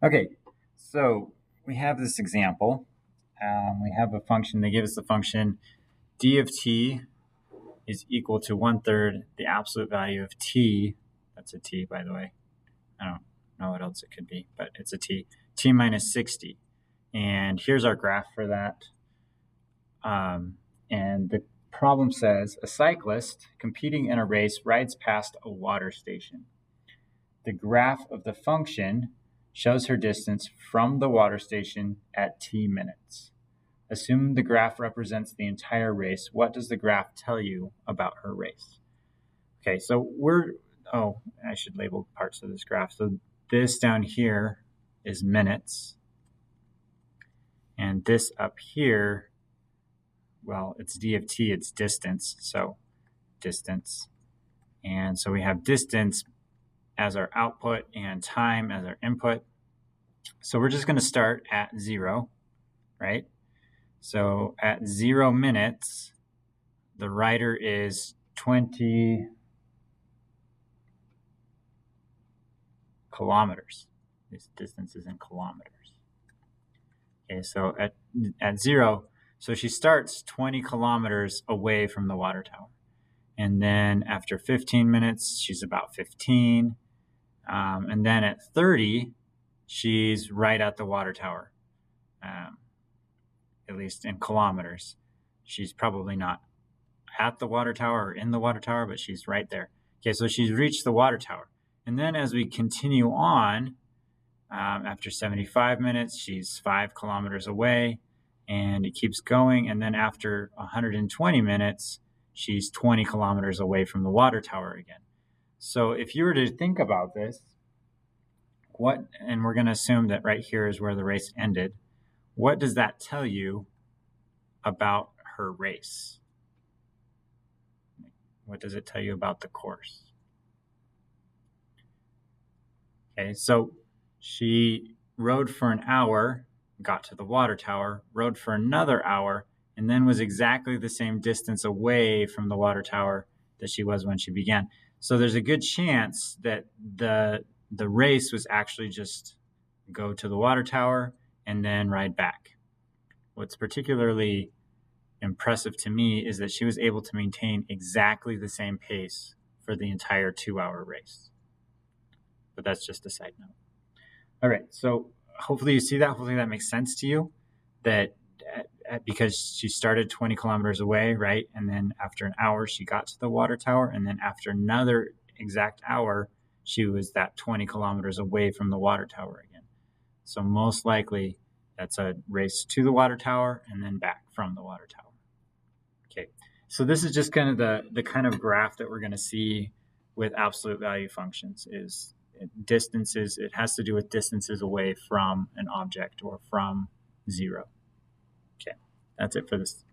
Okay, so we have this example. We have a function. They give us the function d of t is equal to 1/3 the absolute value of t. That's a t, by the way. I don't know what else it could be, but it's a t. T minus 60. And here's our graph for that. And the problem says a cyclist competing in a race rides past a water station. The graph of the function shows her distance from the water station at t minutes. Assume the graph represents the entire race. What does the graph tell you about her race? Okay, so I should label parts of this graph. So this down here is minutes. And this up here, well, it's d of t, it's distance. So distance. And so we have distance as our output and time as our input. So we're just going to start at 0, right? So at 0 minutes, the rider is 20 kilometers. This distance is in kilometers. Okay, so at 0, so she starts 20 kilometers away from the water tower. And then after 15 minutes, she's about 15. And then at 30, she's right at the water tower, at least in kilometers. She's probably not at the water tower or in the water tower, but she's right there. Okay, so she's reached the water tower. And then as we continue on, after 75 minutes, she's 5 kilometers away, and it keeps going. And then after 120 minutes, she's 20 kilometers away from the water tower again. So if you were to think about this, and we're going to assume that right here is where the race ended, what does that tell you about her race? What does it tell you about the course? Okay, so she rode for an hour, got to the water tower, rode for another hour, and then was exactly the same distance away from the water tower that she was when she began. So there's a good chance that the race was actually just go to the water tower and then ride back. What's particularly impressive to me is that she was able to maintain exactly the same pace for the entire 2-hour race. But that's just a side note. All right, so hopefully you see that. Hopefully that makes sense to you, that because she started 20 kilometers away, right? And then after an hour, she got to the water tower. And then after another exact hour, she was that 20 kilometers away from the water tower again. So most likely that's a race to the water tower and then back from the water tower. Okay, so this is just kind of the kind of graph that we're going to see with absolute value functions is distances. It has to do with distances away from an object or from 0. Okay, that's it for this